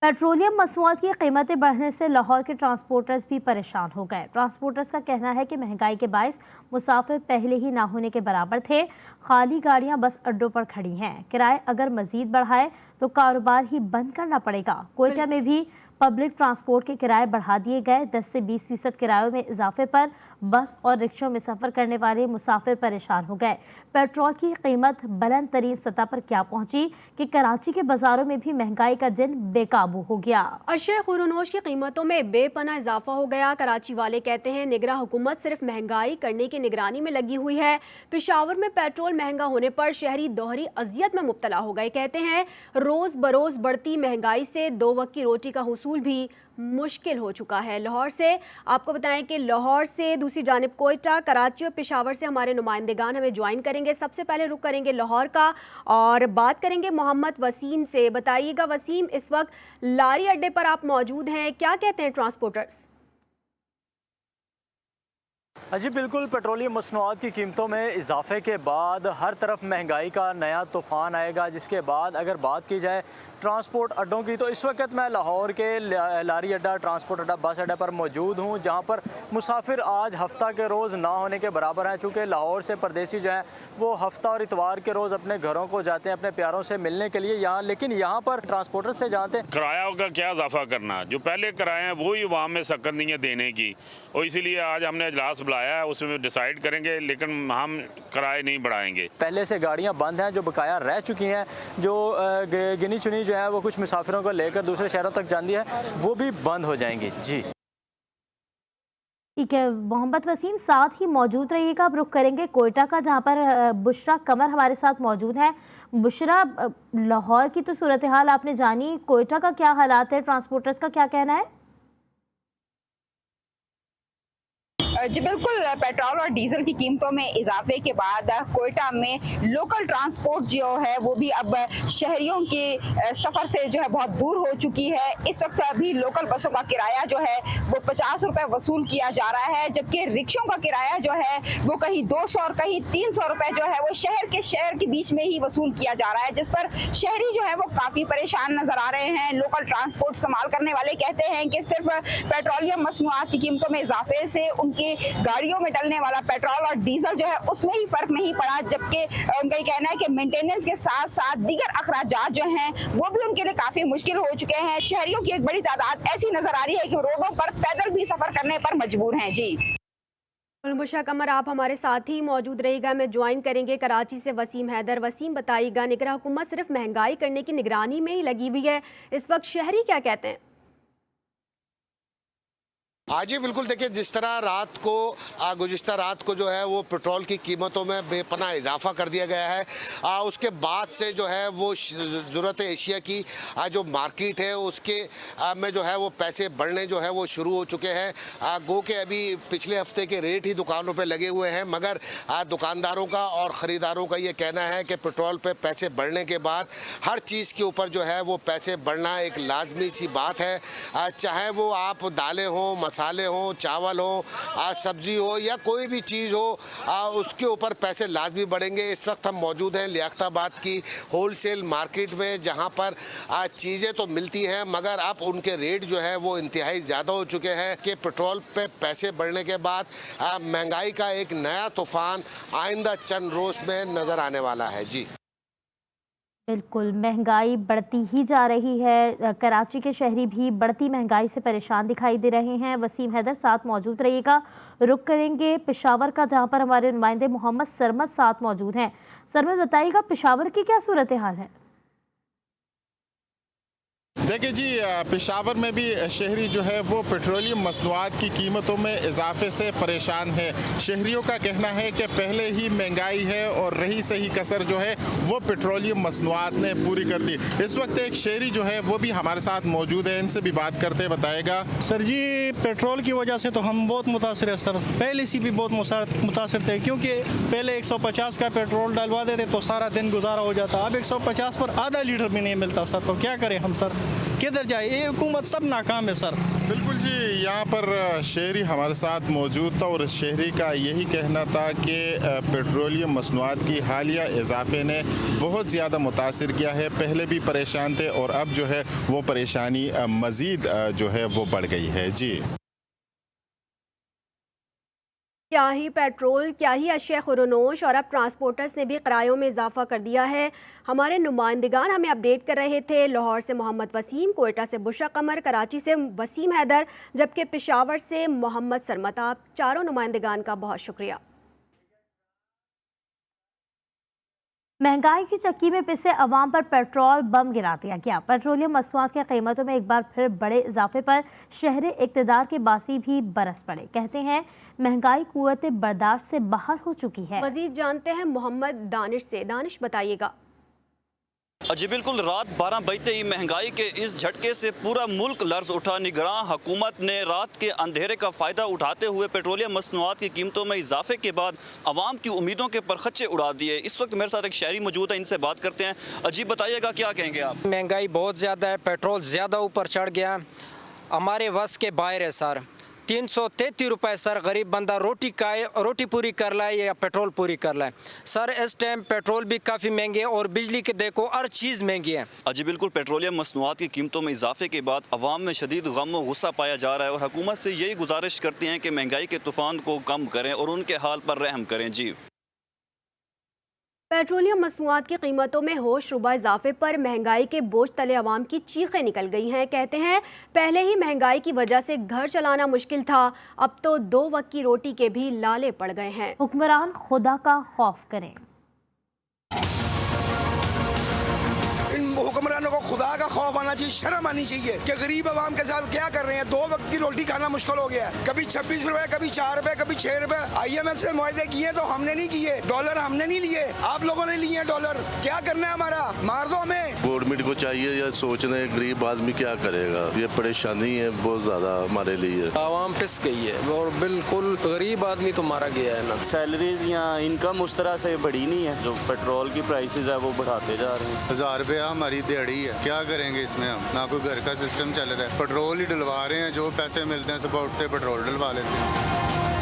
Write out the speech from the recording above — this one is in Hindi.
पेट्रोलियम मसनूआत की कीमतें बढ़ने से लाहौर के ट्रांसपोर्टर्स भी परेशान हो गए। ट्रांसपोर्टर्स का कहना है कि महंगाई के बायस मुसाफिर पहले ही ना होने के बराबर थे। खाली गाड़ियां बस अड्डों पर खड़ी हैं। किराए अगर मजीद बढ़ाए तो कारोबार ही बंद करना पड़ेगा। कोयटा में भी पब्लिक ट्रांसपोर्ट के किराए बढ़ा दिए गए। 10 से 20% किरायों में इजाफे पर बस और रिक्शों में सफर करने वाले मुसाफिर परेशान हो गए। पेट्रोल की कीमत बुलंद तरीन सतह पर क्या पहुंची कि कराची के बाजारों में भी महंगाई का जिन बेकाबू हो गया। अशय खुरोनोश की कीमतों में बेपनाह इजाफा हो गया। कराची वाले कहते हैं निगरां हुकूमत सिर्फ महंगाई करने की निगरानी में लगी हुई है। पेशावर में पेट्रोल महंगा होने पर शहरी दोहरी अजियत में मुब्तला हो गए। कहते हैं रोज बरोज बढ़ती महंगाई से 2 वक्त की रोटी का हुसूल भी मुश्किल हो चुका है। लाहौर से आपको बताएं कि लाहौर से दूसरी जानिब कोयटा, कराची और पेशावर से हमारे नुमाइंदेगान हमें ज्वाइन करेंगे। सबसे पहले रुख करेंगे लाहौर का और बात करेंगे मोहम्मद वसीम से। बताइएगा वसीम, इस वक्त लारी अड्डे पर आप मौजूद हैं, क्या कहते हैं ट्रांसपोर्टर्स? जी बिल्कुल, पेट्रोलियम मसनूआत की कीमतों में इजाफे के बाद हर तरफ महंगाई का नया तूफ़ान आएगा। जिसके बाद अगर बात की जाए ट्रांसपोर्ट अड्डों की, तो इस वक्त मैं लाहौर के लारी अड्डा, ट्रांसपोर्ट अड्डा, बस अड्डा पर मौजूद हूँ, जहाँ पर मुसाफिर आज हफ्ता के रोज़ ना होने के बराबर हैं। चूँकि लाहौर से परदेसी जो हैं वो हफ्ता और इतवार के रोज़ अपने घरों को जाते हैं अपने प्यारों से मिलने के लिए यहाँ, लेकिन यहाँ पर ट्रांसपोर्टर से जानते हैं किराया का क्या इजाफा करना, जो पहले किराए हैं वही वहाँ में सकत नहीं है देने की, और इसीलिए आज हमने इजलास बुलाया है, उसमें डिसाइड करेंगे, लेकिन हम किराए नहीं बढ़ाएंगे। पहले से गाड़ियां बंद हैं जो बकाया रह चुकी हैं, जो गिनी चुनी जो है वो कुछ मुसाफिरों को लेकर दूसरे शहरों तक जाती है, वो भी बंद हो जाएंगी। जी ठीक है मोहम्मद वसीम, साथ ही मौजूद रहिएगा। अब रुख करेंगे कोयटा का, जहां पर बुशरा कमर हमारे साथ मौजूद है। बुशरा, लाहौर की तो सूरत हाल आपने जानी, कोयटा का क्या हालात है, ट्रांसपोर्टर्स का क्या कहना है? जी बिल्कुल, पेट्रोल और डीजल की कीमतों में इजाफे के बाद कोयटा में लोकल ट्रांसपोर्ट जो है वो भी अब शहरियों के सफ़र से जो है बहुत दूर हो चुकी है। इस वक्त अभी लोकल बसों का किराया जो है वो 50 रुपये वसूल किया जा रहा है, जबकि रिक्शों का किराया जो है वो कहीं 200 और कहीं 300 रुपये जो है वो शहर के बीच में ही वसूल किया जा रहा है, जिस पर शहरी जो है वो काफ़ी परेशान नजर आ रहे हैं। लोकल ट्रांसपोर्ट इस्तेमाल करने वाले कहते हैं कि सिर्फ पेट्रोलियम मसनूआत की कीमतों में इजाफे से उनकी गाड़ियों में डलने वाला पेट्रोल और डीजल जो है उसमें ही फर्क नहीं पड़ा, जबकि उनका ये कहना है कि मेंटेनेंस के साथ साथ दीगर अखराजात जो हैं वो भी उनके लिए काफी मुश्किल हो चुके हैं। शहरियों की एक बड़ी तादाद ऐसी नजर आ रही है कि रोडों पर पैदल भी सफर करने पर मजबूर हैं। जी बुशरा कमर, आप हमारे साथ ही मौजूद रहेगा। मैं ज्वाइन करेंगे कराची से वसीम हैदर। वसीम, बताइएगा निगरां हुकूमत सिर्फ महंगाई करने की निगरानी में ही लगी हुई है, इस वक्त शहरी क्या कहते हैं? आज ही बिल्कुल देखिए, जिस तरह रात को गुज़िश्ता रात को जो है वो पेट्रोल की कीमतों में बेपनाह इजाफा कर दिया गया है। उसके बाद से जो है वो ज़रूरत एशिया की जो मार्केट है उसके में जो है वो पैसे बढ़ने जो है वो शुरू हो चुके हैं। गो के अभी पिछले हफ्ते के रेट ही दुकानों पे लगे हुए हैं, मगर दुकानदारों का और ख़रीदारों का ये कहना है कि पेट्रोल पे पैसे बढ़ने के बाद हर चीज़ के ऊपर जो है वो पैसे बढ़ना एक लाजमी सी बात है। चाहे वो आप दालें हों, मसाले हो, चावल हो, सब्जी हो या कोई भी चीज़ हो, उसके ऊपर पैसे लाजमी बढ़ेंगे। इस वक्त हम मौजूद हैं लियाकताबाद की होलसेल मार्केट में, जहां पर चीज़ें तो मिलती हैं मगर अब उनके रेट जो है वो इंतहाई ज़्यादा हो चुके हैं कि पेट्रोल पे पैसे बढ़ने के बाद महंगाई का एक नया तूफ़ान आइंदा चंद रोज़ में नज़र आने वाला है। जी बिल्कुल, महंगाई बढ़ती ही जा रही है। कराची के शहरी भी बढ़ती महंगाई से परेशान दिखाई दे रहे हैं। वसीम हैदर, साथ मौजूद रहिएगा। रुक करेंगे पेशावर का, जहां पर हमारे नुमाइंदे मोहम्मद सरमद साथ मौजूद हैं। सरमद, बताइएगा पेशावर की क्या सूरत हाल है? देखिए जी, पेशावर में भी शहरी जो है वो पेट्रोलियम मसनूआत की कीमतों में इजाफे से परेशान है। शहरियों का कहना है कि पहले ही महंगाई है और रही सही कसर जो है वो पेट्रोलियम मसनूआत ने पूरी कर दी। इस वक्त एक शहरी जो है वो भी हमारे साथ मौजूद है, इनसे भी बात करते बताएगा। सर जी, पेट्रोल की वजह से तो हम बहुत मुतासर है सर, पहले से भी बहुत मुतासर थे, क्योंकि पहले 150 का पेट्रोल डलवा देते तो सारा दिन गुजारा हो जाता। अब 150 पर आधा लीटर भी नहीं मिलता सर, तो क्या करें हम सर। किधर जाए? ये हुकूमत सब नाकाम है सर। बिल्कुल जी, यहाँ पर शहरी हमारे साथ मौजूद था और शहरी का यही कहना था कि पेट्रोलियम मसनूआत की हालिया इजाफे ने बहुत ज़्यादा मुतासिर किया है। पहले भी परेशान थे और अब जो है वो परेशानी मज़ीद जो है वो बढ़ गई है। जी, क्या ही पेट्रोल, क्या ही अशिया खुरनोश, और अब ट्रांसपोर्टर्स ने भी किरायों में इजाफा कर दिया है। हमारे नुमाइंदगान हमें अपडेट कर रहे थे। लाहौर से मोहम्मद वसीम, कोयटा से बुशरा कमर, कराची से वसीम हैदर, जबकि पेशावर से मोहम्मद सरमता। चारों नुमाइंदगान का बहुत शुक्रिया। महंगाई की चक्की में पिसे अवाम पर पेट्रोल बम गिरा दिया गया। पेट्रोलियम मसनूआत की कीमतों में एक बार फिर बड़े इजाफे पर शहरी इक़्तिदार के बासी भी बरस पड़े। कहते हैं महंगाई कुव्वत बर्दाश्त से बाहर हो चुकी है। मजीद जानते हैं मोहम्मद दानिश से। दानिश, बताइएगा। जी बिल्कुल, रात 12 बजते ही महंगाई के इस झटके से पूरा मुल्क लर्ज उठा। निगरान हुकूमत ने रात के अंधेरे का फ़ायदा उठाते हुए पेट्रोलियम मसनूआत की कीमतों में इजाफे के बाद आवाम की उम्मीदों के परखच्चे उड़ा दिए। इस वक्त मेरे साथ एक शहरी मौजूद है, इनसे बात करते हैं। अजीब, बताइएगा क्या कहेंगे आप? महंगाई बहुत ज़्यादा है, पेट्रोल ज़्यादा ऊपर चढ़ गया, हमारे वस के बाहर है सर। 333 रुपए सर, गरीब बंदा रोटी पूरी कर लाए या पेट्रोल पूरी कर लाए सर। इस टाइम पेट्रोल भी काफ़ी महंगे है और बिजली के देखो हर चीज़ महंगी है। जी बिल्कुल, पेट्रोलियम मसनूआत की कीमतों में इजाफे के बाद अवाम में शदीद गम और गुस्सा पाया जा रहा है और हुकूमत से यही गुजारिश करते हैं कि महंगाई के तूफान को कम करें और उनके हाल पर रहम करें। जी, पेट्रोलियम मसनूआत की कीमतों में होश रुबा इजाफे पर महंगाई के बोझ तले अवाम की चीखें निकल गई हैं। कहते हैं पहले ही महंगाई की वजह से घर चलाना मुश्किल था, अब तो 2 वक्त की रोटी के भी लाले पड़ गए हैं। हुक्मरान खुदा का खौफ करें। हुक्मरानों को खुदा का खौफ आना चाहिए, शर्म आनी चाहिए कि गरीब आवाम के साथ क्या कर रहे हैं। 2 वक्त की रोटी खाना मुश्किल हो गया है। कभी 26 रुपए, कभी 4 रुपए, कभी 6 रुपए। IMF से मुआहदे किए तो हमने नहीं किए, डॉलर हमने नहीं लिए, आप लोगों ने लिए डॉलर। क्या करना है हमारा? मार दो हमें। गवर्नमेंट को चाहिए या सोचने गरीब आदमी क्या करेगा। ये परेशानी है बहुत ज्यादा हमारे लिए। आवाम पिस गई है और बिल्कुल गरीब आदमी तो मारा गया है ना। सैलरीज या इनकम उस तरह से बढ़ी नहीं है, जो पेट्रोल की प्राइसेस है वो बढ़ाते जा रहे हैं। 1000 रुपया हमारी दिहाड़ी है, क्या करेंगे इसमें हम? ना कोई घर का सिस्टम चल रहा है, पेट्रोल ही डलवा रहे हैं, जो पैसे मिलते हैं सुबह उठते पेट्रोल डलवा लेते हैं।